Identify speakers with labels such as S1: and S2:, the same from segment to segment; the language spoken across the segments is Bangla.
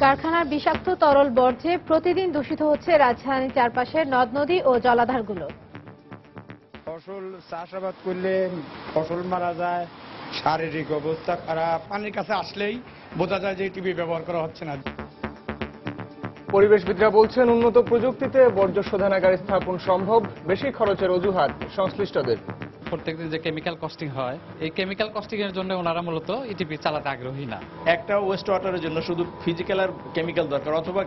S1: কারখানার বিষাক্ত তরল বর্জ্যে প্রতিদিন দূষিত হচ্ছে রাজধানীর চারপাশের নদ নদী ও জলাধারগুলো।
S2: ফসল চাষাবাদ করলে ফসল মারা যায়, শারীরিক অবস্থা খারাপ। পানির কাছে আসলেই বোঝা যায় যে টিভি ব্যবহার করা হচ্ছে না।
S3: পরিবেশবিদরা বলছেন উন্নত প্রযুক্তিতে বর্জ্য শোধনাগার স্থাপন সম্ভব, বেশি খরচের অজুহাত সংশ্লিষ্টদের।
S4: প্রত্যেকদিন যে কেমিক্যাল কস্টিং হয়, এই কেমিক্যাল কস্টিং এর জন্য ওনারা মূলত ইটিপি চালাতে আগ্রহী না।
S5: একটা ওয়েস্ট ওয়াটারের জন্য শুধু ফিজিক্যাল আর কেমিক্যাল দরকার, অথবা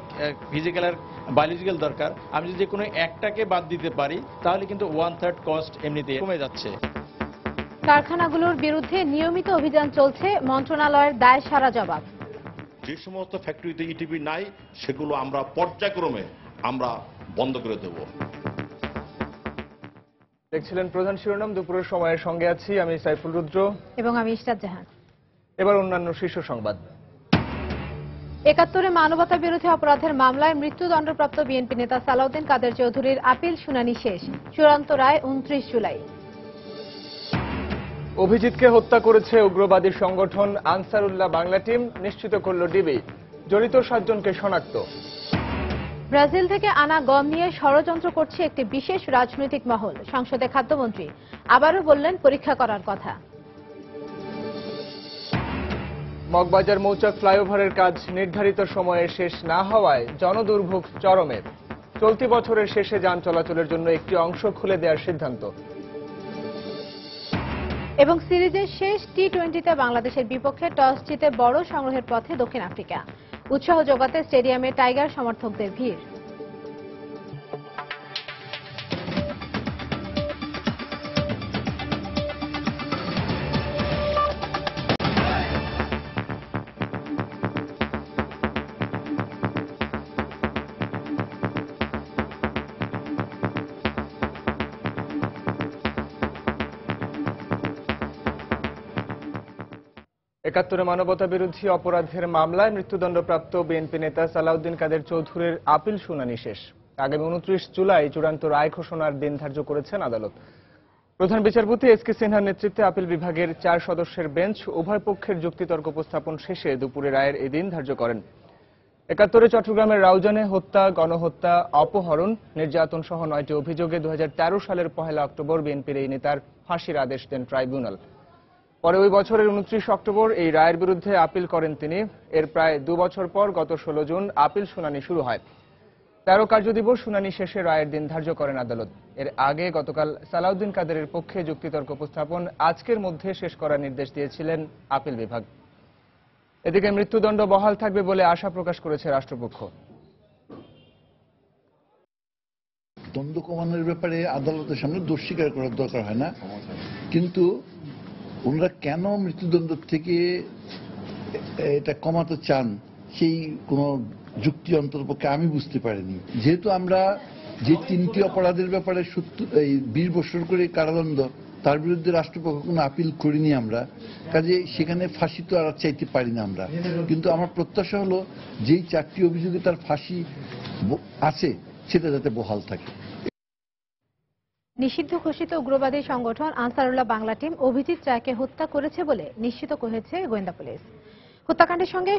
S5: ফিজিক্যাল আর বায়োলজিক্যাল দরকার। আমি যদি কোনো একটাকে বাদ দিতে পারি তাহলে কিন্তু 1/3 কস্ট এমনিতে কমে যাচ্ছে।
S1: কারখানাগুলোর বিরুদ্ধে নিয়মিত অভিযান চলছে, মন্ত্রণালয়ের দায় সারা জবাব।
S6: যে সমস্ত ফ্যাক্টরিতে ইটিপি নাই সেগুলো আমরা পর্যায়ক্রমে বন্ধ করে দেব।
S3: দেখছিলেন প্রধান শিরোনাম। দুপুরের সময়ের সঙ্গে আছি আমি সাইফুল রুদ্র
S1: এবং আমি ইশরাত জাহান।
S3: এবার অন্যান্য শীর্ষ সংবাদ।
S1: ৭১ মানবতা বিরোধী অপরাধের মামলায় মৃত্যুদণ্ডপ্রাপ্ত বিএনপি নেতা সালাউদ্দিন কাদের চৌধুরীর আপিল শুনানি শেষ। চূড়ান্ত রায় ২৯ জুলাই।
S3: অভিজিৎকে হত্যা করেছে উগ্রবাদী সংগঠন আনসারুল্লাহ বাংলা টিম, নিশ্চিত করল ডিবি। জড়িত ৭ জনকে শনাক্ত।
S1: ব্রাজিল থেকে আনা গম নিয়ে ষড়যন্ত্র করছে একটি বিশেষ রাজনৈতিক মহল। সংসদে খাদ্যমন্ত্রী আবারও বললেন পরীক্ষা করার কথা।
S3: মগবাজার মৌচাক ফ্লাইওভারের কাজ নির্ধারিত সময়ে শেষ না হওয়ায় জনদুর্ভোগ চরমে। চলতি বছরের শেষে যান চলাচলের জন্য একটি অংশ খুলে দেওয়ার সিদ্ধান্ত।
S1: এবং সিরিজের শেষ টি-20তে বাংলাদেশের বিপক্ষে টস জিতে বড় সংগ্রহের পথে দক্ষিণ আফ্রিকা। উৎসাহ যোগাতে স্টেডিয়ামে টাইগার সমর্থকদের ভিড়।
S3: একাত্তরে মানবতা বিরোধী অপরাধের মামলায় মৃত্যুদণ্ডপ্রাপ্ত বিএনপি নেতা সালাউদ্দিন কাদের চৌধুরীর আপিল শুনানি শেষ। আগামী ২৯ জুলাই চূড়ান্ত রায় ঘোষণার দিন ধার্য করেছেন আদালত। প্রধান বিচারপতি এস.কে সিনহার নেতৃত্বে আপিল বিভাগের ৪ সদস্যের বেঞ্চ উভয় পক্ষের যুক্তিতর্ক উপস্থাপন শেষে দুপুরে রায়ের এই দিন ধার্য করেন। একাত্তরে চট্টগ্রামের রাউজানে হত্যা, গণহত্যা, অপহরণ, নির্যাতন সহ ৯টি অভিযোগে ২০১৩ সালের ১ অক্টোবর বিএনপির এই নেতার ফাঁসির আদেশ দেন ট্রাইব্যুনাল। পরে ওই বছরের ২৯ অক্টোবর এই রায়ের বিরুদ্ধে আপিল করেন তিনি। এর প্রায় ২ বছর পর গত ১৬ জুন আপিল শুনানি শুরু হয়। ১৩ কার্যদিবস শুনানি শেষে রায়ের দিন ধার্য করেন আদালত। এর আগে গতকাল সালাউদ্দিন কাদেরের পক্ষে যুক্তিতর্ক উপস্থাপন আজকের মধ্যে শেষ করার নির্দেশ দিয়েছিলেন আপিল বিভাগ। এদিকে মৃত্যুদণ্ড বহাল থাকবে বলে আশা প্রকাশ করেছে রাষ্ট্রপক্ষ।
S7: দ্বন্দ্ব কমানোর ব্যাপারে আদালতের সামনে দোষ স্বীকার করার দরকার হয় না, কিন্তু ওনারা কেন মৃত্যুদণ্ড থেকে এটা কমাতে চান সেই কোন যুক্তি অন্ততপক্ষে আমি বুঝতে পারিনি। যেহেতু আমরা যে ৩টি অপরাধের ব্যাপারে ২০ বছর করে কারাদণ্ড, তার বিরুদ্ধে রাষ্ট্রপক্ষ কোনো আপিল করিনি আমরা, কাজে সেখানে ফাঁসি তো আর চাইতে পারি না আমরা। কিন্তু আমার প্রত্যাশা হলো যেই ৪টি অভিযোগে তার ফাঁসি আছে সেটা যাতে বহাল থাকে।
S1: নিষিদ্ধ ঘোষিত উগ্রবাদী সংগঠন আনসারুল্লাহ বাংলা টিম অভিজিৎ রায়কে হত্যা করেছে বলে নিশ্চিত করেছে গোয়েন্দা পুলিশ। হত্যাকাণ্ডের সঙ্গে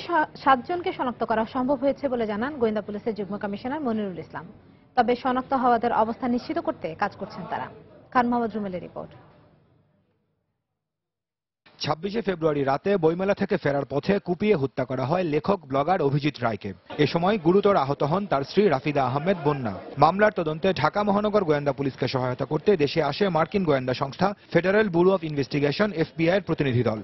S1: ৭ জনকে শনাক্ত করা সম্ভব হয়েছে বলে জানান গোয়েন্দা পুলিশের যুগ্ম কমিশনার মনিরুল ইসলাম। তবে শনাক্ত হওয়াদের অবস্থা নিশ্চিত করতে কাজ করছেন তারা। খান মোহাম্মদ রুমেলের রিপোর্ট।
S8: ২৬ ফেব্রুয়ারি রাতে বইমেলা থেকে ফেরার পথে কুপিয়ে হত্যা করা হয় লেখক ব্লগার অভিজিৎ রায়কে। এ সময় গুরুতর আহত হন তার স্ত্রী রাফিদা আহমেদ বন্যা। মামলার তদন্তে ঢাকা মহানগর গোয়েন্দা পুলিশকে সহায়তা করতে দেশে আসে মার্কিন গোয়েন্দা সংস্থা federal bureau of investigation FBI এর প্রতিনিধি দল।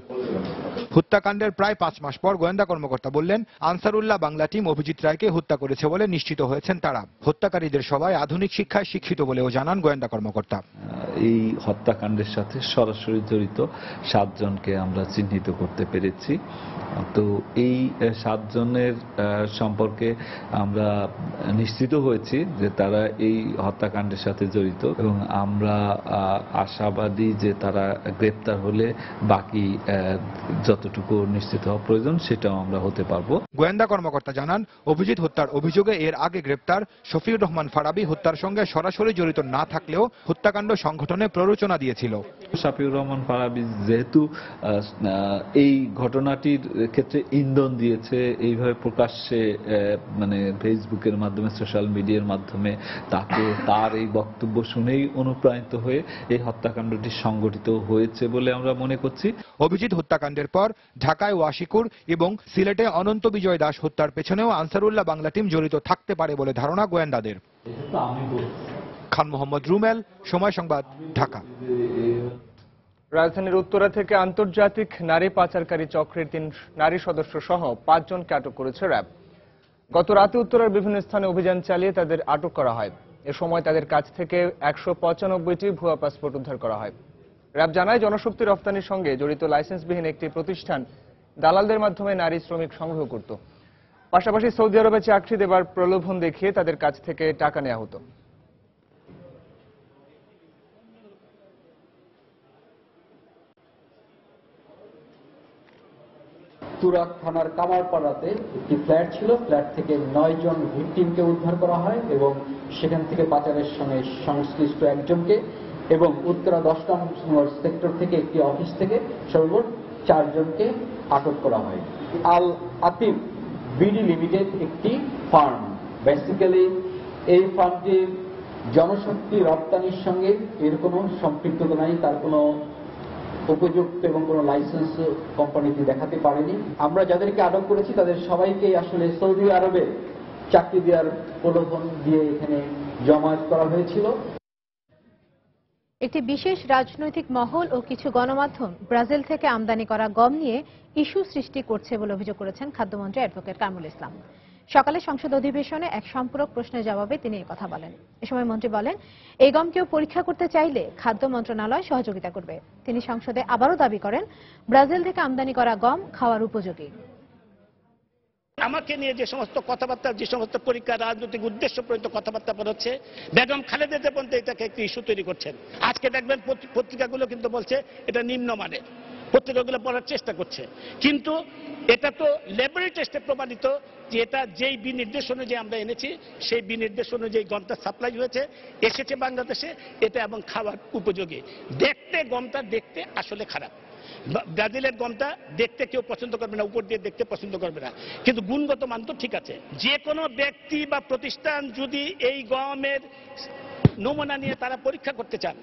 S8: হত্যাকাণ্ডের প্রায় ৫ মাস পর গোয়েন্দা কর্মকর্তা বললেন আনসারুল্লাহ বাংলা টিম অভিজিৎ রায়কে হত্যা করেছে বলে নিশ্চিত হয়েছেন তারা। হত্যাকারীদের সবাই আধুনিক শিক্ষায় শিক্ষিত বলেও জানান গোয়েন্দা কর্মকর্তা।
S9: এই হত্যাকাণ্ডের সাথে সরাসরি জড়িত ৭ জনকে আমরা চিহ্নিত করতে পেরেছি। তো এই ৭ জনের সম্পর্কে সম্পর্কে আমরা নিশ্চিত হয়েছি যে তারা এই হত্যাকাণ্ডের সাথে জড়িত এবং আমরা আশাবাদী যে তারা গ্রেপ্তার হলে বাকি যতটুকু নিশ্চিত হওয়া প্রয়োজন সেটাও আমরা হতে পারবো।
S8: গোয়েন্দা কর্মকর্তা জানান, অভিজিৎ হত্যার অভিযোগে এর আগে গ্রেপ্তার শফিউর রহমান ফারাবী হত্যার সঙ্গে সরাসরি জড়িত না থাকলেও হত্যাকাণ্ড সংঘটনে প্ররোচনা দিয়েছিল।
S9: শফিউর রহমান ফারাবী যেহেতু এই ঘটনাটির ক্ষেত্রে ইন্ধন দিয়েছে, এইভাবে প্রকাশ্যে মানে ফেসবুকের মাধ্যমে, সোশ্যাল মিডিয়ার মাধ্যমে তার এই বক্তব্য শুনেই অনুপ্রাণিত হয়ে এই হত্যাকাণ্ডটি সংঘটিত হয়েছে বলে আমরা মনে করছি।
S8: অভিজিৎ হত্যাকাণ্ডের পর ঢাকায় ওয়াশিকুর এবং সিলেটে অনন্ত বিজয় দাস হত্যার পেছনেও আনসারুল্লাহ বাংলা টিম জড়িত থাকতে পারে বলে ধারণা গোয়েন্দাদের। খান মোহাম্মদ রুমেল, সময় সংবাদ, ঢাকা।
S3: রাজধানীর উত্তরা থেকে আন্তর্জাতিক নারী পাচারকারী চক্রের 3 নারী সদস্য সহ 5 জনকে আটক করেছে র্যাব। গত রাতে উত্তরার বিভিন্ন স্থানে অভিযান চালিয়ে তাদের আটক করা হয়। এ সময় তাদের কাছ থেকে 195টি ভুয়া পাসপোর্ট উদ্ধার করা হয়। র্যাব জানায়, জনশক্তি রফতানির সঙ্গে জড়িত লাইসেন্সবিহীন একটি প্রতিষ্ঠান দালালদের মাধ্যমে নারী শ্রমিক সংগ্রহ করত। পাশাপাশি সৌদি আরবে চাকরি দেবার প্রলোভন দেখিয়ে তাদের কাছ থেকে টাকা নেওয়া হতো।
S10: তুরাগ থানার কামারপাড়াতে একটি ফ্ল্যাট ছিল, ফ্ল্যাট থেকে 9 জন ভিকটিমকে উদ্ধার করা হয় এবং সেখান থেকে পাচারের সঙ্গে সংশ্লিষ্ট একজনকে এবং উত্তরা 10 নম্বর সেক্টর থেকে একটি অফিস থেকে সর্বমোট 4 জনকে আটক করা হয়। আল আতিফ বিডি লিমিটেড একটি ফার্ম, বেসিক্যালি এই ফার্মটি জনশক্তি রপ্তানির সঙ্গে এর কোনো সম্পৃক্ততা নাই, তার কোনো উপযুক্ত এবং কোনো লাইসেন্স কোম্পানিটি দেখাতে পারেনি। আমরা যাদেরকে আটক করেছি তাদের সবাইকে আসলে সৌদি আরবে চাকরি দেওয়ার প্রলোভন দিয়ে এখানে জমায়েত করা হয়েছিল।
S1: একটি বিশেষ রাজনৈতিক মহল ও কিছু গণমাধ্যম ব্রাজিল থেকে আমদানি করা গম নিয়ে ইস্যু সৃষ্টি করছে বলে অভিযোগ করেছেন খাদ্যমন্ত্রী অ্যাডভোকেট কামরুল ইসলাম। সকালে সংসদ অধিবেশনে এক সম্পূরক প্রশ্নের জবাবে তিনি এই কথা বলেন। এ সময় মন্ত্রী বলেন, এই গম কেউ পরীক্ষা করতে চাইলে খাদ্য মন্ত্রণালয় সহযোগিতা করবে। তিনি সংসদে আবারও দাবি করেন, ব্রাজিল থেকে আমদানি করা গম খাওয়ার উপযোগী।
S11: আমাকে নিয়ে যে সমস্ত কথাবার্তা, যে সমস্ত পরীক্ষা রাজনৈতিক উদ্দেশ্য পর্যন্ত কথাবার্তা বলছে, বেগম খালেদা জিয়া পর্যন্ত এটাকে একটি ইস্যু তৈরি করছেন। আজকে দেখবেন পত্রিকাগুলো কিন্তু বলছে এটা নিম্নমানের, পত্রিকাগুলো পড়ার চেষ্টা করছে, কিন্তু এটা তো ল্যাবরেটরি টেস্টে প্রমাণিত যে এটা যেই বিনির্দেশ অনুযায়ী আমরা এনেছি সেই বিনির্দেশ অনুযায়ী গমটা সাপ্লাই হয়েছে, এসেছে বাংলাদেশে, এটা এবং খাওয়ার উপযোগী। দেখতে গমটা দেখতে আসলে খারাপ, ব্রাজিলের গমটা দেখতে কেউ পছন্দ করবে না, উপর দিয়ে দেখতে পছন্দ করবে না, কিন্তু গুণগত মান তো ঠিক আছে। যে কোনো ব্যক্তি বা প্রতিষ্ঠান যদি এই গমের নমুনা নিয়ে তারা পরীক্ষা করতে চান,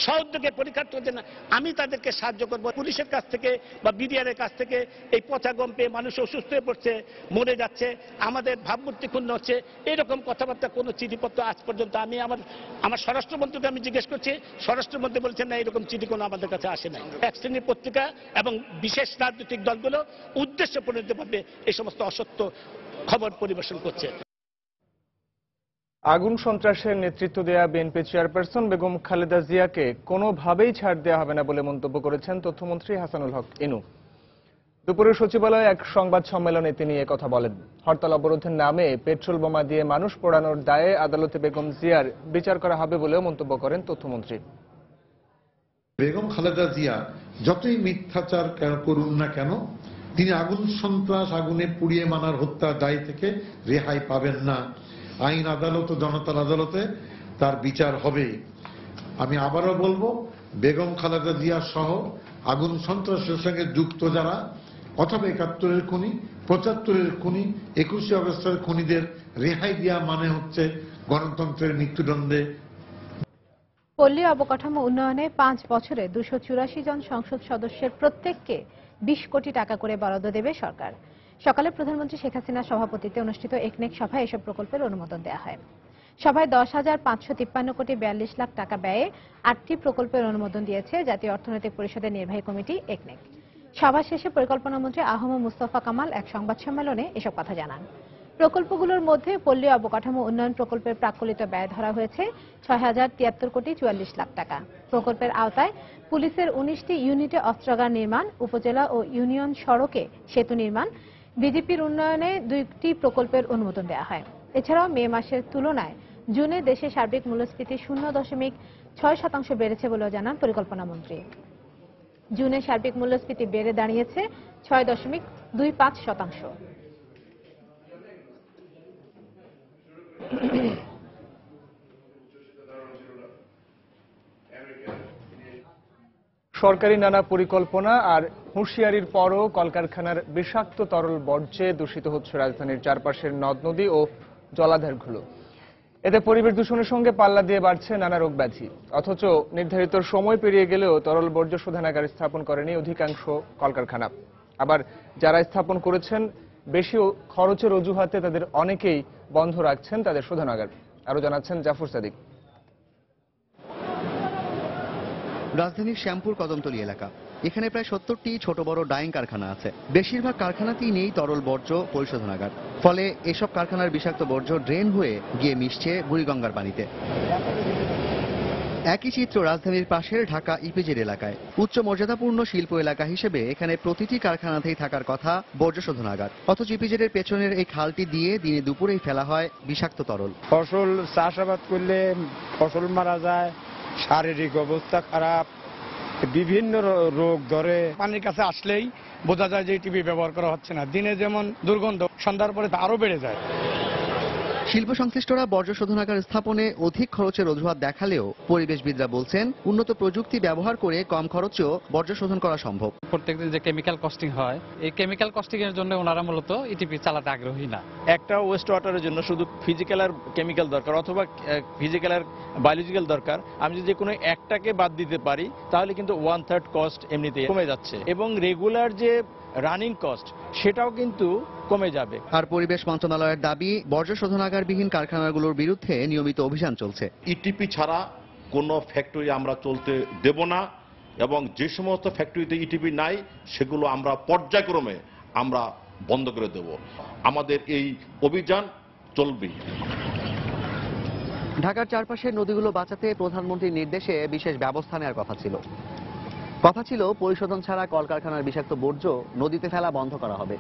S11: সহযোগে পরীক্ষা করতে না, আমি তাদেরকে সাহায্য করব। পুলিশের কাছ থেকে বা বিডিআরের কাছ থেকে এই পচা গম পেয়ে মানুষ অসুস্থ হয়ে পড়ছে, মরে যাচ্ছে, আমাদের ভাবমূর্তি ক্ষুণ্ণ হচ্ছে, এরকম কথাবার্তা কোনো চিঠিপত্র আজ পর্যন্ত আমি আমার স্বরাষ্ট্রমন্ত্রীকে আমি জিজ্ঞেস করছি, স্বরাষ্ট্রমন্ত্রী বলছেন না, এরকম চিঠি কোনো আমাদের কাছে আসে নাই। এক শ্রেণীর পত্রিকা এবং বিশেষ রাজনৈতিক দলগুলো উদ্দেশ্য প্রণোদিতভাবে এই সমস্ত অসত্য খবর পরিবেশন করছে।
S3: আগুন সন্ত্রাসের নেতৃত্ব দেয়া বিএনপি চেয়ারপারসন বেগম খালেদা জিয়াকে কোনোভাবেই ছাড় দেওয়া হবে না বলে মন্তব্য করেছেন তথ্যমন্ত্রী হাসানুল হক ইনু। দুপুরে সচিবালয়ে এক সংবাদ সম্মেলনে তিনি একথা বলেন। হরতাল অবরোধের নামে পেট্রোল বোমা দিয়ে মানুষ পোড়ানোর দায়ে আদালতে বেগম জিয়ার বিচার করা হবে বলেও মন্তব্য করেন তথ্যমন্ত্রী।
S12: বেগম খালেদা জিয়া যতই মিথ্যাচার করুন না কেন, তিনি আগুন সন্ত্রাস, আগুনে পুড়িয়ে মানার হত্যার দায় থেকে রেহাই পাবেন না। আইন আদালত ও জনতার আদালতে তার বিচার হবে। আমি আবারও বলবো, বেগম খালেদা জিয়া সহ আগুন সন্ত্রাসের সঙ্গে যুক্ত যারা, অথবা 71-এর খুনি, 75-এর খুনি, 21শে আগস্টের খুনিদের রেহাই দেওয়া মানে হচ্ছে গণতন্ত্রের মৃত্যুদণ্ডে।
S1: পল্লী অবকাঠামো উন্নয়নে 5 বছরে 284 জন সংসদ সদস্যের প্রত্যেককে 20 কোটি টাকা করে বরাদ্দ দেবে সরকার। সকালে প্রধানমন্ত্রী শেখ হাসিনার সভাপতিত্বে অনুষ্ঠিত একনেক সভায় এসব প্রকল্পের অনুমোদন দেওয়া হয়। সভায় 10,553 কোটি 42 লাখ টাকা ব্যয়ে 8টি প্রকল্পের অনুমোদন দিয়েছে জাতীয় অর্থনৈতিক পরিষদের নির্বাহী কমিটি একনেক। সভা শেষে পরিকল্পনা মন্ত্রী আহম মুস্তফা কামাল এক সংবাদ সম্মেলনে এসব কথা জানান। প্রকল্পগুলোর মধ্যে পল্লী অবকাঠামো উন্নয়ন প্রকল্পের প্রাক্কলিত ব্যয় ধরা হয়েছে 6,073 কোটি 44 লাখ টাকা। প্রকল্পের আওতায় পুলিশের 19টি ইউনিটে অস্ত্রাগার নির্মাণ, উপজেলা ও ইউনিয়ন সড়কে সেতু নির্মাণ, বিজেপির উন্নয়নে 2টি প্রকল্পের অনুমোদন দেওয়া হয়। এছাড়াও মে মাসের তুলনায় জুনে দেশে সার্বিক মূল্যস্ফীতি 0.6% বেড়েছে বলেও জানান পরিকল্পনা মন্ত্রী। জুনে সার্বিক মূল্যস্ফীতি বেড়ে দাঁড়িয়েছে 6.25%।
S3: সরকারি নানা পরিকল্পনা আর হুঁশিয়ারির পরও কলকারখানার বিষাক্ত তরল বর্জ্যে দূষিত হচ্ছে রাজধানীর চারপাশের নদ নদী ও জলাধারগুলো। এতে পরিবেশ দূষণের সঙ্গে পাল্লা দিয়ে বাড়ছে নানা রোগ ব্যাধি। অথচ নির্ধারিত সময় পেরিয়ে গেলেও তরল বর্জ্য শোধনাগার স্থাপন করেনি অধিকাংশ কলকারখানা। আবার যারা স্থাপন করেছেন বেশি খরচের অজুহাতে তাদের অনেকেই বন্ধ রাখছেন তাদের শোধনাগার। আরো জানাচ্ছেন জাফর সাদিক।
S13: রাজধানীর শ্যামপুর কদমতলী এলাকা, এখানে প্রায় 70টি ছোট বড় ডাইং কারখানা আছে। বেশিরভাগ কারখানাতেই নেই তরল বর্জ্য পরিশোধনাগার। ফলে এসব কারখানার বিষাক্ত বর্জ্য ড্রেন হয়ে গিয়ে মিশছে বুড়িগঙ্গার পানিতে। একই চিত্র রাজধানীর পাশের ঢাকা ইপিজেড এলাকায়। উচ্চ মর্যাদাপূর্ণ শিল্প এলাকা হিসেবে এখানে প্রতিটি কারখানাতেই থাকার কথা বর্জ্য শোধনাগার, অথচ ইপিজেডের পেছনের এই খালটি দিয়ে দিনে দুপুরেই ফেলা হয় বিষাক্ত তরল।
S2: ফসল চাষাবাদ করলে ফসল মারা যায়, শারীরিক অবস্থা খারাপ, বিভিন্ন রোগ ধরে। পানির কাছে আসলেই বোঝা যায় যে টিভি ব্যবহার করা হচ্ছে না। দিনে যেমন দুর্গন্ধ, সন্ধ্যার পরে আরো বেড়ে যায়।
S13: শিল্প সংশ্লিষ্টরা বর্জ্য শোধনাগার স্থাপনে অধিক খরচের অজুহাত দেখালেও পরিবেশবিদরা বলছেন উন্নত প্রযুক্তি ব্যবহার করে কম খরচেও বর্জ্য শোধন করা সম্ভব।
S4: প্রত্যেকদিন যে কেমিক্যাল কস্টিং হয়, এই কেমিক্যাল কস্টিং এর জন্য ওনারা মূলত ইটিপি চালাতে আগ্রহী না।
S5: একটা ওয়েস্ট ওয়াটারের জন্য শুধু ফিজিক্যাল আর কেমিক্যাল দরকার, অথবা ফিজিক্যাল আর বায়োলজিক্যাল দরকার। আমি যদি কোনো একটাকে বাদ দিতে পারি তাহলে কিন্তু 1/3 কস্ট এমনিতে কমে যাচ্ছে, এবং রেগুলার যে রানিং কস্ট সেটাও কিন্তু কমে যাবে।
S13: আর পরিবেশ মন্ত্রণালয়ের দাবি, বর্জ্য শোধনাগারবিহীন কারখানাগুলোর বিরুদ্ধে নিয়মিত অভিযান চলছে।
S6: ইটিপি ছাড়া কোনো ফ্যাক্টরি আমরা চলতে দেব না, এবং যে সমস্ত ফ্যাক্টরিতে ইটিপি নাই সেগুলো আমরা পর্যায়ক্রমে আমরা বন্ধ করে দেব। আমাদের এই অভিযান চলবে।
S13: ঢাকার চারপাশের নদীগুলো বাঁচাতে প্রধানমন্ত্রীর নির্দেশে বিশেষ ব্যবস্থা নেওয়ার কথা ছিল পরিশোধন ছাড়া কলকারখানার বিষাক্ত বর্জ্য নদীতে ফেলা বন্ধ করা হবে।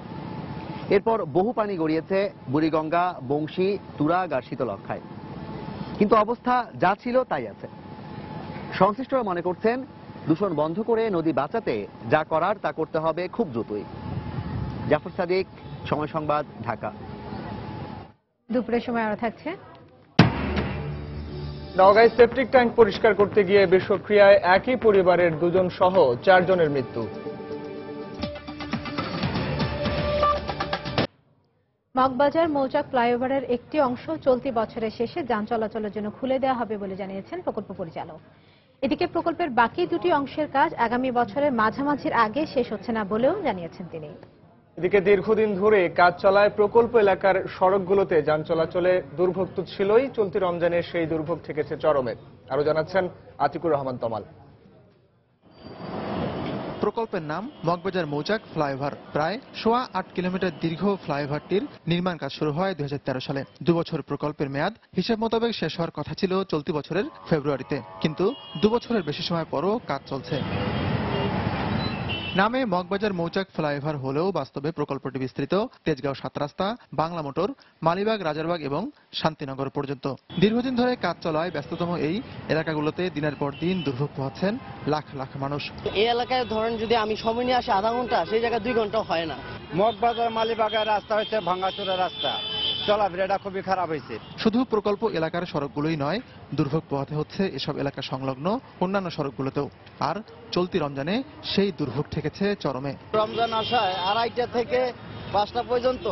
S13: এরপর বহু পানি গড়িয়েছে বুড়িগঙ্গা, বংশী, তুরাগ আর শীতলক্ষায়। কিন্তু অবস্থা যা ছিল তাই আছে। সংশ্লিষ্টরা মনে করছেন দূষণ বন্ধ করে নদী বাঁচাতে যা করার তা করতে হবে খুব দ্রুতই। জাফর সাদিক, সময় সংবাদ, ঢাকা।
S1: দুপুরের সময় আরো থাকছে।
S3: নওগাঁয় সেপটিক ট্যাঙ্ক পরিষ্কার করতে গিয়ে বিষক্রিয়ায় একই পরিবারের 2 জন সহ 4 জনের মৃত্যু।
S1: মগবাজার মৌচাক ফ্লাইওভারের একটি অংশ চলতি বছরের শেষে যান চলাচলের জন্য খুলে দেওয়া হবে বলে জানিয়েছেন প্রকল্প পরিচালক। এদিকে প্রকল্পের বাকি 2টি অংশের কাজ আগামী বছরের মাঝামাঝির আগে শেষ হচ্ছে না বলেও জানিয়েছেন তিনি।
S3: এদিকে দীর্ঘদিন ধরে কাজ চলায় প্রকল্প এলাকার সড়কগুলোতে যান চলাচলে দুর্ভোগ তো ছিলই, চলতি রমজানে সেই দুর্ভোগ ঠেকেছে চরমে। আরো জানাচ্ছেন আতিকুর রহমান তমাল।
S14: প্রকল্পের নাম মগবাজার মৌচাক ফ্লাইওভার। প্রায় 8.25 কিলোমিটার দীর্ঘ ফ্লাইওভারটির নির্মাণ কাজ শুরু হয় 2013 সালে। 2 বছর প্রকল্পের মেয়াদ হিসেব মোতাবেক শেষ হওয়ার কথা ছিল চলতি বছরের ফেব্রুয়ারিতে, কিন্তু 2 বছরের বেশি সময় পরও কাজ চলছে। নামে মগবাজার মৌচাক ফ্লাইওভার হলেও বাস্তবে প্রকল্পটি বিস্তৃত তেজগাঁও 7 রাস্তা, বাংলা মোটর, মালিবাগ, রাজারবাগ এবং শান্তিনগর পর্যন্ত। দীর্ঘদিন ধরে কাজ চলায় ব্যস্ততম এই এলাকাগুলোতে দিনের পর দিন দুর্ভোগ পোহাচ্ছেন লাখ লাখ মানুষ।
S15: এই এলাকায় ধরেন যদি আমি সময় নিয়ে আসি আধা ঘন্টা, সেই জায়গায় 2 ঘন্টা হয় না।
S2: মগবাজার মালিবাগের রাস্তা হচ্ছে ভাঙাচোরা রাস্তা, চলাফেরাটা খুবই খারাপ হয়েছে।
S14: শুধু প্রকল্প এলাকার সড়কগুলোই নয়, দুর্ভোগ পোহাতে হচ্ছে এসব এলাকা সংলগ্ন অন্যান্য সড়কগুলোতেও। আর চলতি রমজানে সেই দুর্ভোগ ঠেকেছে চরমে।
S15: রমজান আসায় 2:30 থেকে 5টা পর্যন্ত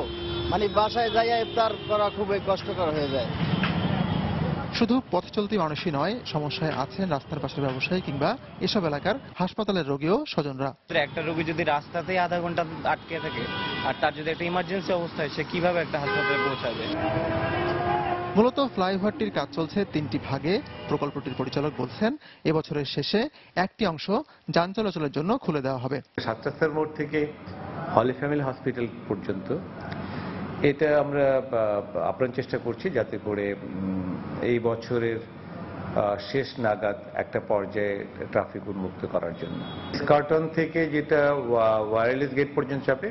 S15: মানে বাসায় যাইয়া ইফতার করা খুবই কষ্টকর হয়ে যায়।
S14: শুধু পথ চলতি মানুষই নয়, সমস্যায় আছেন রাস্তার পাশের ব্যবসায়ী কিংবা এসব এলাকার হাসপাতালের রোগীও স্বজনরা।
S16: একটা রোগী যদি রাস্তাতেই আধা ঘন্টা আটকে থাকে আর তার যদি একটা ইমার্জেন্সি অবস্থা হয়, সে কিভাবে একটা হাসপাতালে পৌঁছাবে?
S14: মূলত ফ্লাইওভারটির কাজ চলছে 3টি ভাগে। প্রকল্পটির পরিচালক বলছেন এবছরের শেষে একটি অংশ যান চলাচলের জন্য খুলে দেওয়া হবে।
S17: 7 রাস্তার মোড় থেকে হলি ফ্যামিলি হসপিটাল পর্যন্ত এটা আমরা আপ্রাণ চেষ্টা করছি যাতে করে এই বছরের শেষ নাগাদ একটা পর্যায়ে ট্রাফিক উন্মুক্ত করার জন্য। স্কার্টন থেকে যেটা ওয়্যারলেস গেট পর্যন্ত যাবে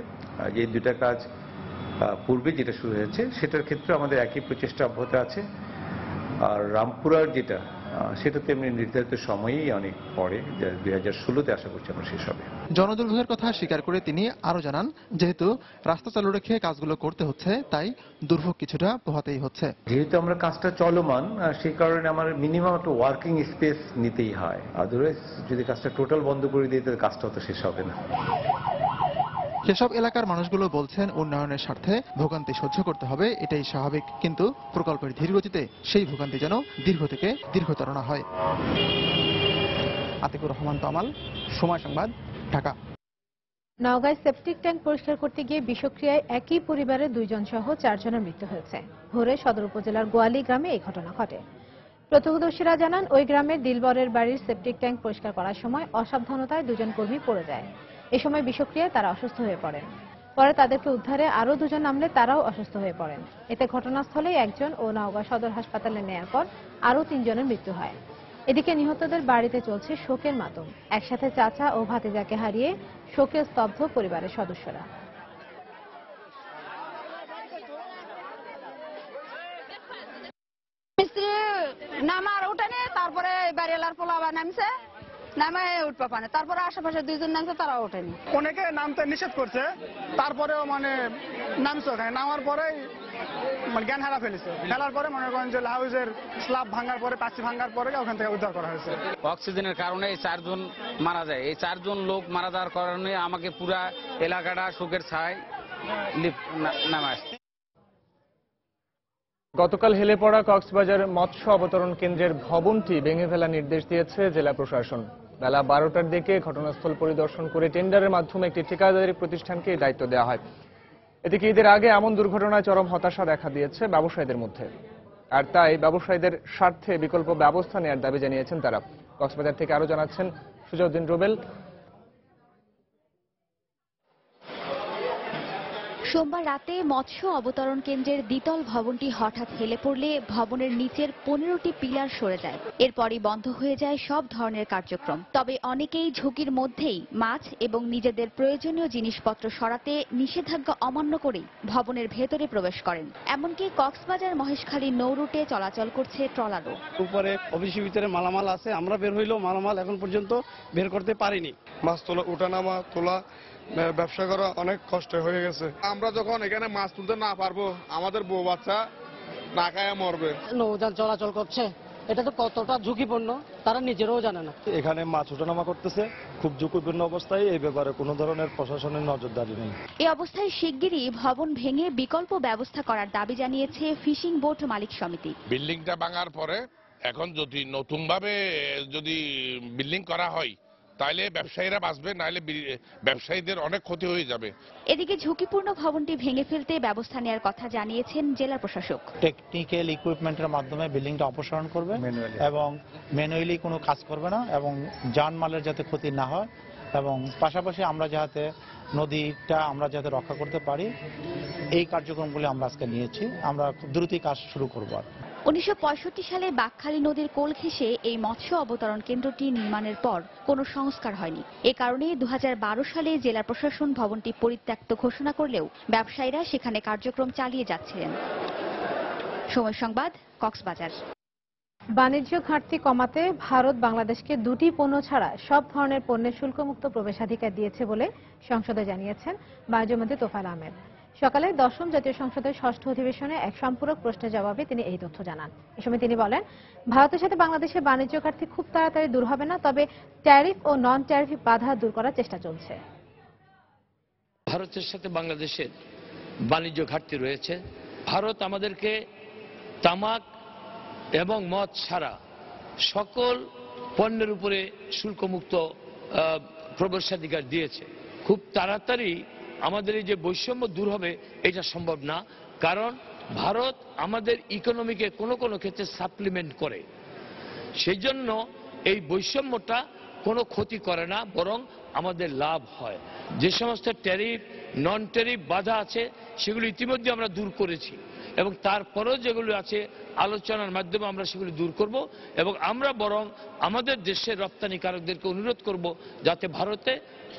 S17: যে দুটা কাজ পূর্বে যেটা শুরু হয়েছে সেটার ক্ষেত্রে আমাদের একই প্রচেষ্টা অব্যাহত আছে। আর রামপুরার যেটা সেটা তেমনি নির্ধারিত সময়ই অনেক পরে, 2016-তে আশা করছি আমরা শেষ হবে।
S14: জনদুর্ভোগের কথা স্বীকার করে তিনি আরো জানান, যেহেতু রাস্তা চালু রেখে কাজগুলো করতে হচ্ছে তাই দুর্ভোগ কিছুটা পোহাতেই হচ্ছে।
S17: যেহেতু আমরা কাজটা চলমান সেই কারণে আমার মিনিমাম একটা ওয়ার্কিং স্পেস নিতেই হয়, আদারওয়াইজ যদি কাজটা টোটাল বন্ধ করে দিই তাহলে কাজটা তো শেষ হবে না।
S14: সেসব এলাকার মানুষগুলো বলছেন উন্নয়নের স্বার্থে ভোগান্তি সহ্য করতে হবে, এটাই স্বাভাবিক, কিন্তু প্রকল্পের ধীরগতিতে সেই ভোগান্তি যেন দীর্ঘ থেকে দীর্ঘতর না হয়। আতিকুর রহমান তমাল, সময় সংবাদ, ঢাকা।
S1: নওগাঁয় সেপটিক ট্যাঙ্ক পরিষ্কার করতে গিয়ে বিষক্রিয়ায় একই পরিবারের 2 জন সহ 4 জনের মৃত্যু হয়েছে। ভোরে সদর উপজেলার গোয়ালি গ্রামে এই ঘটনা ঘটে। প্রত্যক্ষদর্শীরা জানান, ওই গ্রামের দিলবরের বাড়ির সেপটিক ট্যাঙ্ক পরিষ্কার করার সময় অসাবধানতায় 2 জন কর্মী পড়ে যায়। এ সময় বিষক্রিয়ায় তারা অসুস্থ হয়ে পড়েন। পরে তাদেরকে উদ্ধারে আরও 2 জন নামলে তারাও অসুস্থ হয়ে পড়েন। এতে ঘটনাস্থলেই 1 জন ও নওগাঁ সদর হাসপাতালে নেয়ার পর আরও 3 জনের মৃত্যু হয়। এদিকে নিহতদের বাড়িতে চলছে শোকের মাতম। একসাথে চাচা ও ভাতিজাকে হারিয়ে শোকে স্তব্ধ পরিবারের সদস্যরা।
S18: মিস্ত্রি নামার উঠেনি, তারপরে বাড়িওয়ালার পোলাবা নামছে, নামে উঠবে পানে, তারপরে আশেপাশে 2 জন নামছে, তারা ওঠেনি।
S19: অনেকে নামতে নিষেধ করছে, তারপরেও নামছে ওখানে, নামার পরেই জ্ঞান হারা ফেলেছে। ফেলার পরে মনে করেন যে হাউসের স্ল্যাব ভাঙার পরে, পাঁচি ভাঙার পরে ওখান থেকে উদ্ধার করা হয়েছে।
S20: অক্সিজেনের কারণে এই 4 জন মারা যায়। এই 4 জন লোক মারা যাওয়ার কারণে আমাকে পুরা এলাকাটা শোকের ছায় নামে আসছে।
S3: গতকাল হেলে পড়া কক্সবাজার মৎস্য অবতরণ কেন্দ্রের ভবনটি ভেঙে ফেলার নির্দেশ দিয়েছে জেলা প্রশাসন। বেলা 12টার দিকে ঘটনাস্থল পরিদর্শন করে টেন্ডারের মাধ্যমে একটি ঠিকাদারি প্রতিষ্ঠানকে দায়িত্ব দেওয়া হয়। এদিকে ঈদের আগে এমন দুর্ঘটনায় চরম হতাশা দেখা দিয়েছে ব্যবসায়ীদের মধ্যে, আর তাই ব্যবসায়ীদের স্বার্থে বিকল্প ব্যবস্থা নেওয়ার দাবি জানিয়েছেন তারা। কক্সবাজার থেকে আরো জানাচ্ছেন সুজাউদ্দিন রুবেল।
S21: সোমবার রাতে মৎস্য অবতরণ কেন্দ্রের দ্বিতল ভবনটি হঠাৎ হেলে পড়লে ভবনের নিচের 15টি পিলার সরে যায়। এরপরই বন্ধ হয়ে যায় সব ধরনের কার্যক্রম। তবে অনেকেই ঝুঁকির মধ্যেই মাছ এবং নিজেদের প্রয়োজনীয় জিনিসপত্র সরাতে নিষেধাজ্ঞা অমান্য করেই ভবনের ভেতরে প্রবেশ করেন। এমনকি কক্সবাজার মহেশখালী নৌ রুটে চলাচল করছে ট্রলারও।
S22: উপরে অফিসের ভিতরে মালামাল আছে, আমরা বের হইলেও মালামাল এখন পর্যন্ত বের করতে পারিনি।
S23: মাছ তোলা, ওঠানামা তোলা, ব্যবসা করা অনেক কষ্ট হয়ে গেছে। আমরা যখন এখানে মাছ তুলতে না পারবো, আমাদের বউ বাচ্চা না খায়া মরবে।
S22: নৌযান চলাচল করছে, এটা তো কতটা ঝুঁকিপূর্ণ তারা নিজেরাও জানে না।
S24: এখানে মাছ ওঠানামা করতেছে, খুব ঝুঁকিপূর্ণ অবস্থায়, এই ব্যাপারে কোনো ধরনের প্রশাসনের নজরদারি নেই।
S21: এই অবস্থায় শিগগিরই ভবন ভেঙে বিকল্প ব্যবস্থা করার দাবি জানিয়েছে ফিশিং বোট মালিক সমিতি।
S25: বিল্ডিংটা ভাঙার পরে এখন যদি নতুনভাবে যদি বিল্ডিং করা হয় তাহলে ব্যবসায়ীরা বাঁচবে, নাহলে ব্যবসায়ীদের অনেক ক্ষতি হয়ে যাবে।
S21: এদিকে ঝুঁকিপূর্ণ ভবনটি ভেঙে ফেলতে ব্যবস্থা নেওয়ার কথা জানিয়েছেন জেলা প্রশাসক।
S26: টেকনিক্যাল ইকুইপমেন্টের মাধ্যমে বিল্ডিংটা অপসারণ করবে এবং ম্যানুয়ালি কোনো কাজ করবে না, এবং জানমালের যাতে ক্ষতি না হয়, এবং পাশাপাশি আমরা যাতে নদীটা আমরা যাতে রক্ষা করতে পারি, এই কার্যক্রমগুলি আমরা আজকে নিয়েছি। আমরা খুব দ্রুতই কাজ শুরু করব।
S21: 1965 সালে বাঁকখালী নদীর কোল ঘেঁষে এই মৎস্য অবতরণ কেন্দ্রটি নির্মাণের পর কোনো সংস্কার হয়নি। এ কারণে 2012 সালে জেলা প্রশাসন ভবনটি পরিত্যক্ত ঘোষণা করলেও ব্যবসায়ীরা সেখানে কার্যক্রম চালিয়ে যাচ্ছিলেন। সময় সংবাদ, কক্সবাজার।
S1: বাণিজ্য ঘাটতি কমাতে ভারত বাংলাদেশকে 2টি পণ্য ছাড়া সব ধরনের পণ্যের শুল্কমুক্ত প্রবেশাধিকার দিয়েছে বলে সংসদে জানিয়েছেন বাণিজ্যমন্ত্রী তোফায়েল আহমেদ। সকালে 10ম জাতীয় সংসদের 6ষ্ঠ অধিবেশনে এক সম্পূরক প্রশ্নের জবাবে তিনি এই তথ্য জানান। এ সময় তিনি বলেন, ভারতের সাথে বাংলাদেশের বাণিজ্য ঘাটতি খুব তাড়াতাড়ি দূর হবে না, তবে ট্যারিফ ও নন ট্যারিফ বাধা দূর করার চেষ্টা চলছে।
S27: ভারতের সাথে বাংলাদেশের বাণিজ্য ঘাটতি রয়েছে। ভারত আমাদেরকে তামাক এবং মদ ছাড়া সকল পণ্যের উপরে শুল্কমুক্ত প্রবেশাধিকার দিয়েছে। খুব তাড়াতাড়ি আমাদের এই যে বৈষম্য দূর হবে এটা সম্ভব না, কারণ ভারত আমাদের ইকোনমিকে কোনো কোনো ক্ষেত্রে সাপ্লিমেন্ট করে। সেই জন্য এই বৈষম্যটা কোনো ক্ষতি করে না, বরং আমাদের লাভ হয়। যে সমস্ত ট্যারিফ নন ট্যারিফ বাধা আছে সেগুলো ইতিমধ্যে আমরা দূর করেছি, এবং তারপরেও যেগুলো আছে আলোচনার মাধ্যমে আমরা সেগুলি দূর করব, এবং আমরা বরং আমাদের দেশের রপ্তানিকারকদেরকে অনুরোধ করব যাতে ভারতে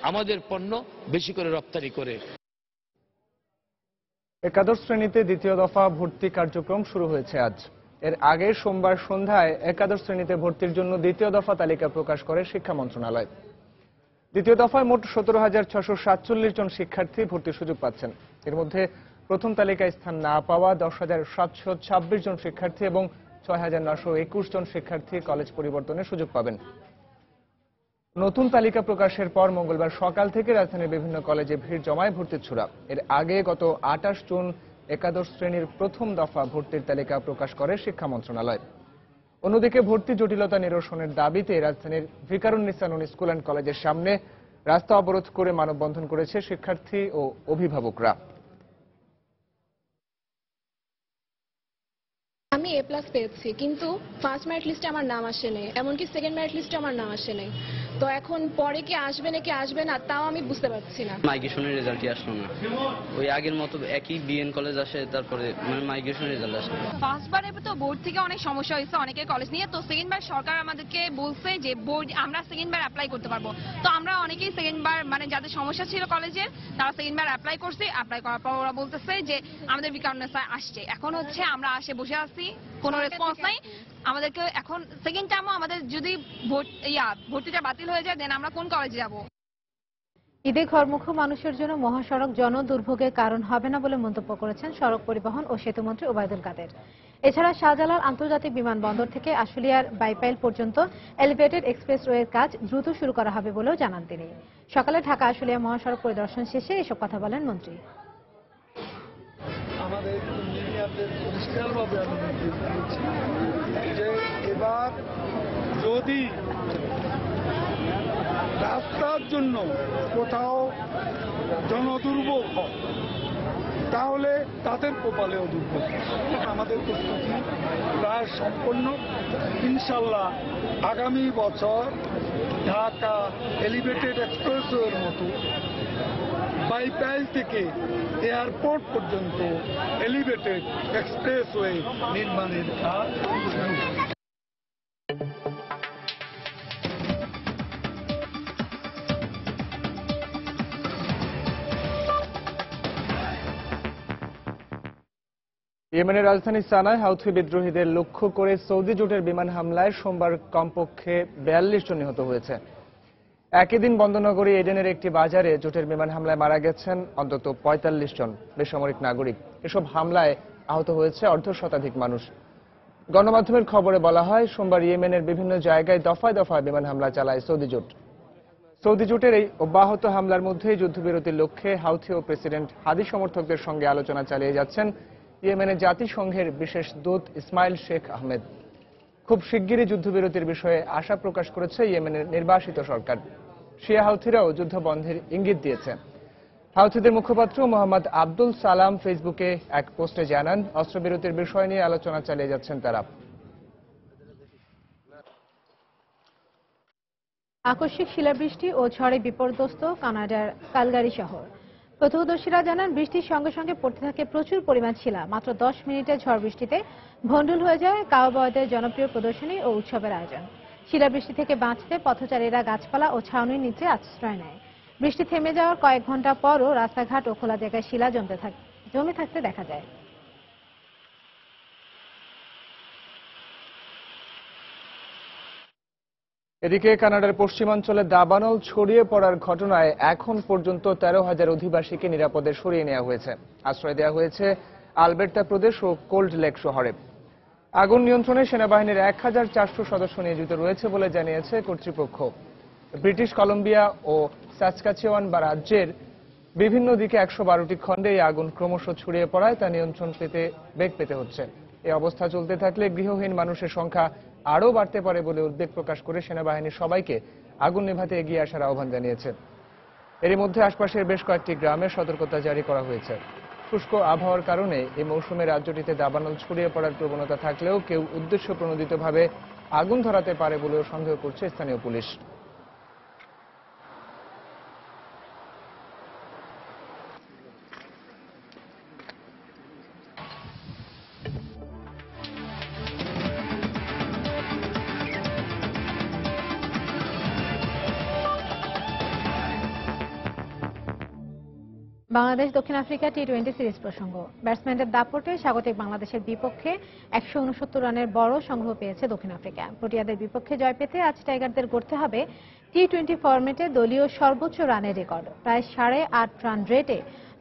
S27: আমাদের পণ্য বেশি করে রপ্তানি করে।
S3: একাদশ শ্রেণীতে দ্বিতীয় দফা ভর্তি কার্যক্রম শুরু হয়েছে আজ। এর আগে সোমবার সন্ধ্যায় একাদশ শ্রেণীতে ভর্তির জন্য দ্বিতীয় দফা তালিকা প্রকাশ করে শিক্ষা মন্ত্রণালয়। দ্বিতীয় দফায় মোট 17,647 জন শিক্ষার্থী ভর্তির সুযোগ পাচ্ছেন। এর মধ্যে প্রথম তালিকায় স্থান না পাওয়া 10,726 জন শিক্ষার্থী এবং 6,921 জন শিক্ষার্থী কলেজ পরিবর্তনের সুযোগ পাবেন। নতুন তালিকা প্রকাশের পর মঙ্গলবার সকাল থেকে রাজধানীর বিভিন্ন কলেজে ভিড় জমায় ভর্তির ছোড়া। এর আগে গত 28 জুন একাদশ শ্রেণীর প্রথম দফা ভর্তির তালিকা প্রকাশ করে শিক্ষা মন্ত্রণালয়। অন্যদিকে ভর্তি জটিলতা নিরসনের দাবিতে রাজধানীর ভিকারুন্নিসা নূন স্কুল অ্যান্ড কলেজের সামনে রাস্তা অবরোধ করে মানববন্ধন করেছে শিক্ষার্থী ও অভিভাবকরা।
S4: আমি A+ পেয়েছি, কিন্তু ফার্স্ট মেরিট লিস্টে আমার নাম আসে নাই, এমনকি সেকেন্ড মেরিট লিস্টে আমার নাম আসে নাই। তো এখন পরে কি আসবে নাকি আসবে না তাও আমি বুঝতে পারছি না।
S7: মাইগ্রেশনের রেজাল্টই আসলো না, ওই আগের মতো একই বিএন কলেজ আসে, তারপরে মানে মাইগ্রেশনের রেজাল্ট আসে।
S8: ফার্স্টবারে তো বোর্ড থেকে অনেক সমস্যা হয়েছে অনেকের কলেজ নিয়ে, তো সেকেন্ডবার সরকার আমাদেরকে বলছে যে বোর্ড আমরা সেকেন্ডবার অ্যাপ্লাই করতে পারবো। তো আমরা অনেকেই সেকেন্ডবার মানে যাদের সমস্যা ছিল কলেজের তারা সেকেন্ডবার অ্যাপ্লাই করছে। অ্যাপ্লাই করার পর ওরা বলতেছে যে আমাদের ভিকারুন্নিসা আসছে। এখন হচ্ছে আমরা আসে বসে আছি, কোনো রেসপন্স নাই আমাদেরকে। এখন সেকেন্ড টাইমও আমাদের যদি ভর্তিটা বাতিল হয়ে যায় দেন আমরা কোন কলেজে যাব?
S1: ঈদে ঘরমুখী মানুষের জন্য মহাসড়ক জন দুর্ভোগের কারণ হবে না বলে মন্তব্য করেছেন সড়ক পরিবহন ও সেতুমন্ত্রী ওবায়দুল কাদের। এছাড়া শাহজালাল আন্তর্জাতিক বিমানবন্দর থেকে আশুলিয়ার বাইপাইল পর্যন্ত এলিভেটেড এক্সপ্রেসওয়ের কাজ দ্রুত শুরু করা হবে বলেও জানান তিনি। সকালে ঢাকা আশুলিয়া মহাসড়ক পরিদর্শন শেষে এসব কথা বলেন মন্ত্রী।
S9: আমাদের ইঞ্জিনিয়ারদের পরিষ্কারভাবে আমি নির্দেশ দিচ্ছি যে এবার যদি রাস্তার জন্য কোথাও জনদুর্ভোগ হয় তাহলে তাদের কপালেও দুর্ভোগ। আমাদের প্রস্তুতি প্রায় সম্পন্ন। ইনশাল্লাহ আগামী বছর ঢাকা এলিভেটেড এক্সপ্রেসওয়ের মতো বাইপাইল থেকে এয়ারপোর্ট পর্যন্ত এলিভেটেড এক্সপ্রেসওয়ে নির্মাণের কাজ শুরু।
S3: ইয়েমেনের রাজধানী সানায় হাউথি বিদ্রোহীদের লক্ষ্য করে সৌদি জোটের বিমান হামলায় সোমবার কমপক্ষে 42 জন নিহত হয়েছে। একই দিন বন্দনগরী এডেনের একটি বাজারে জোটের বিমান হামলায় মারা গেছেন অন্তত 45 জন বেসামরিক নাগরিক। এসব হামলায় আহত হয়েছে অর্ধশতাধিক মানুষ। গণমাধ্যমের খবরে বলা হয় সোমবার ইয়েমেনের বিভিন্ন জায়গায় দফায় দফায় বিমান হামলা চালায় সৌদি জোট। সৌদি জোটের এই অব্যাহত হামলার মধ্যেই যুদ্ধবিরতির লক্ষ্যে হাউথি ও প্রেসিডেন্ট হাদি সমর্থকদের সঙ্গে আলোচনা চালিয়ে যাচ্ছেন ইয়েমেনের জাতিসংঘের বিশেষ দূত ইসমাইল শেখ আহমেদ। খুব শিগগিরই যুদ্ধবিরতির বিষয়ে আশা প্রকাশ করেছে ইয়েমেনের নির্বাসিত সরকার। শিয়া হাউথিরাও যুদ্ধ বন্ধের ইঙ্গিত দিয়েছে। হাউথিদের মুখপাত্র মোহাম্মদ আব্দুল সালাম ফেসবুকে এক পোস্টে জানান, অস্ত্রবিরতির বিষয় নিয়ে আলোচনা চালিয়ে যাচ্ছেন তারা।
S1: আকস্মিক শিলাবৃষ্টি ও ঝড়ে বিপর্যস্ত কানাডার কালগারি শহর। প্রত্যক্ষদর্শীরা জানান বৃষ্টির সঙ্গে সঙ্গে পড়তে থাকে প্রচুর পরিমাণ শিলা। মাত্র 10 মিনিটের ঝড় বৃষ্টিতে ভণ্ডুল হয়ে যায় কাউবয়দের জনপ্রিয় প্রদর্শনী ও উৎসবের আয়োজন। শিলাবৃষ্টি থেকে বাঁচতে পথচারীরা গাছপালা ও ছাউনির নিচে আশ্রয় নেয়। বৃষ্টি থেমে যাওয়ার কয়েক ঘন্টা পরও রাস্তাঘাট ও খোলা জায়গায় শিলা জমে থাকতে দেখা যায়।
S3: এদিকে কানাডার পশ্চিমাঞ্চলে দাবানল ছড়িয়ে পড়ার ঘটনায় এখন পর্যন্ত 13,000 অধিবাসীকে নিরাপদে সরিয়ে নেওয়া হয়েছে। আশ্রয় দেওয়া হয়েছে আলবের্টা প্রদেশ ও কোল্ড লেক শহরে। আগুন নিয়ন্ত্রণে সেনাবাহিনীর 1,400 সদস্য নিয়োজিত রয়েছে বলে জানিয়েছে কর্তৃপক্ষ। ব্রিটিশ কলম্বিয়া ও সাসকাচেওয়ান বা রাজ্যের বিভিন্ন দিকে 112টি খণ্ডে এই আগুন ক্রমশ ছড়িয়ে পড়ায় তা নিয়ন্ত্রণ পেতে বেগ পেতে হচ্ছে। এই অবস্থা চলতে থাকলে গৃহহীন মানুষের সংখ্যা আরও বাড়তে পারে বলে উদ্বেগ প্রকাশ করে সেনাবাহিনী সবাইকে আগুন নেভাতে এগিয়ে আসার আহ্বান জানিয়েছে। এরই মধ্যে আশপাশের বেশ কয়েকটি গ্রামে সতর্কতা জারি করা হয়েছে। শুষ্ক আবহাওয়ার কারণে এই মৌসুমে রাজ্যটিতে দাবানল ছড়িয়ে পড়ার প্রবণতা থাকলেও কেউ উদ্দেশ্য প্রণোদিতভাবে আগুন ধরাতে পারে বলেও সন্দেহ করছে স্থানীয় পুলিশ।
S1: বাংলাদেশ দক্ষিণ আফ্রিকা টি-20 সিরিজ প্রসঙ্গ। ব্যাটসম্যানদের দাপটে স্বাগতিক বাংলাদেশের বিপক্ষে 169 রানের বড় সংগ্রহ পেয়েছে দক্ষিণ আফ্রিকা। প্রোটিয়াদের বিপক্ষে জয় পেতে আজ টাইগারদের গড়তে হবে টি-20 ফরম্যাটে দলীয় সর্বোচ্চ রানের রেকর্ড। প্রায় 8.5 রান রেটে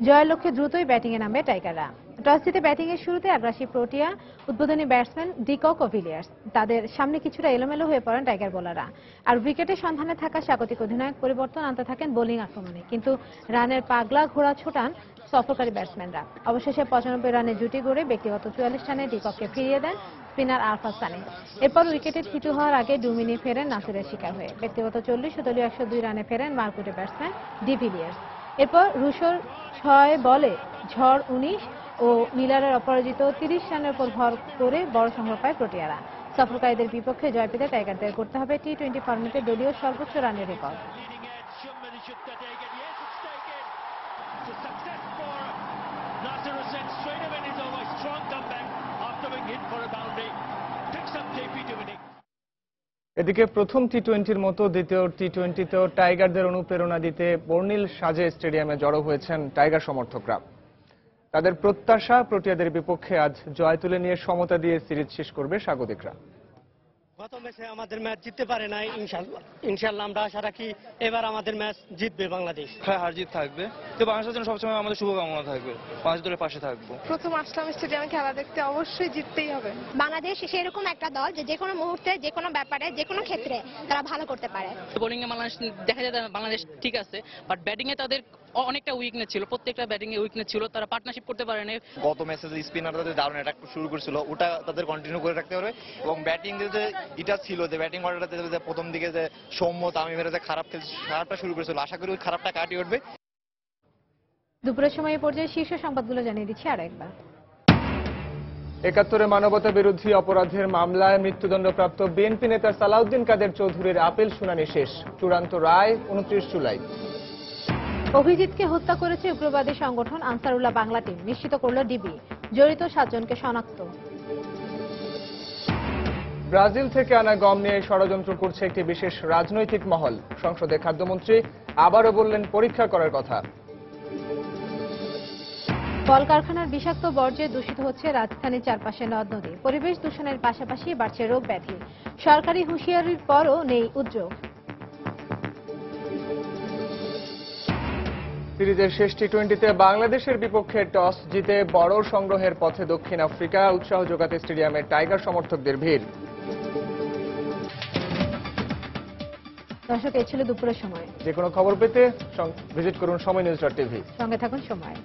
S1: জয়ের লক্ষ্যে দ্রুতই ব্যাটিংয়ে নামবে টাইগাররা। টস জিতে ব্যাটিংয়ের শুরুতে আগ্রাসী প্রোটিয়া উদ্বোধনী ব্যাটসম্যান ডিকক ও ভিলিয়ার্স। তাদের সামনে কিছুটা এলোমেলো হয়ে পড়েন টাইগার বোলাররা। আর উইকেটের সন্ধানে থাকা স্বাগতিক অধিনায়ক পরিবর্তন আনতে থাকেন বোলিং আক্রমণে, কিন্তু রানের পাগলা ঘোড়া ছোটান সফরকারী ব্যাটসম্যানরা। অবশেষে 95 রানে জুটি গড়ে ব্যক্তিগত 44 রানে ডিকককে ফিরিয়ে দেন স্পিনার আরফাজ সানি। এরপর উইকেটে থিতু হওয়ার আগে ডুমিনি ফেরেন নাসিরের শিকার হয়ে। ব্যক্তিগত 40 ও দলীয় 102 রানে ফেরেন মারকুটে ব্যাটসম্যান ডি ভিলিয়ার্স। এরপর রুশোর 6 বলে ঝড় 19 ও মিলারের অপরাজিত 30 রানের উপর ভর করে বড় সংগ্রহ পায় প্রোটিয়ারা। সফরকারীদের বিপক্ষে জয় পেতে টাইগারদের করতে হবে টি-20 ফরম্যাটে দলীয় সর্বোচ্চ রানের রেকর্ড।
S3: এদিকে প্রথম টি-20-র মতো দ্বিতীয় টি-20তেও টাইগারদের অনুপ্রেরণা দিতে বর্ণিল সাজে স্টেডিয়ামে জড়ো হয়েছেন টাইগার সমর্থকরা। তাদের প্রত্যাশা, প্রোটিয়াদের বিপক্ষে আজ জয় তুলে নিয়ে সমতা দিয়ে সিরিজ শেষ করবে স্বাগতিকরা।
S2: গত ম্যাচে আমাদের ম্যাচ জিততে পারে নাই, ইনশাআল্লাহ আমরা আশা রাখি এবার আমাদের ম্যাচ জিতবে বাংলাদেশ।
S5: হ্যাঁ, হার জিত থাকবে, তো বাংলাদেশের জন্য সবসময় আমাদের শুভকামনা থাকবে, বাংলাদেশ দলের পাশে থাকবো।
S6: প্রথম আসলাম স্টেডিয়ামে খেলা দেখতে, অবশ্যই জিততেই হবে।
S10: বাংলাদেশ সেরকম একটা দল যে কোনো মুহূর্তে, যে কোনো ব্যাপারে, যে কোনো ক্ষেত্রে তারা ভালো করতে পারে।
S11: বোলিং এ বাংলাদেশ দেখা যায় বাংলাদেশ ঠিক আছে, বাট ব্যাটিং এ তাদের অনেকটা উইকনেস ছিল, প্রত্যেকটা ব্যাটিং এ উইকনেস ছিল, তারা পার্টনারশিপ করতে পারেনি।
S12: গত ম্যাচে যে স্পিনাররা দারুণ অ্যাটাক শুরু করেছিল, ওটা তাদের কন্টিনিউ করে রাখতে হবে। এবং ব্যাটিং যে এটা ছিল যে ব্যাটিং অর্ডারটা প্রথম দিকে যে সৌম্য তামিমের যে খারাপটা শুরু করেছিল, আশা করি ওই খারাপটা কাটিয়ে উঠবে।
S1: দুপুরের সময় এই পর্যায়ে শীর্ষ সংবাদগুলো জানিয়ে দিচ্ছি আর একবার।
S3: ৭১ মানবতা বিরোধী অপরাধের মামলায় মৃত্যুদণ্ডপ্রাপ্ত বিএনপি নেতা সালাউদ্দিন কাদের চৌধুরীর আপিল শুনানি শেষ। চূড়ান্ত রায় 29 জুলাই।
S1: অভিজিৎকে হত্যা করেছে উগ্রবাদী সংগঠন আনসারুল্লাহ বাংলা টিম, নিশ্চিত করল ডিবি। জড়িত 7 জনকে শনাক্ত।
S3: ব্রাজিল থেকে আনা গম নিয়ে ষড়যন্ত্র করছে একটি বিশেষ রাজনৈতিক মহল। সংসদে খাদ্যমন্ত্রী আবারও বললেন পরীক্ষা করার কথা।
S1: কলকারখানার বিষাক্ত বর্জ্যে দূষিত হচ্ছে রাজধানীর চারপাশে নদ নদী। পরিবেশ দূষণের পাশাপাশি বাড়ছে রোগ ব্যাধি। সরকারি হুঁশিয়ারির পরও নেই উদ্যোগ।
S3: সিরিজের শেষ টি-20তে বাংলাদেশের বিপক্ষে টস জিতে বড় সংগ্রহের পথে দক্ষিণ আফ্রিকা। উৎসাহ যোগাতে স্টেডিয়ামে টাইগার সমর্থকদের ভিড়।
S1: দর্শক, এই ছিল দুপুরের সময়।
S3: যে কোনো খবর পেতে ভিজিট করুন সময় নিউজ.টিভি।
S1: সঙ্গে থাকুন সময়।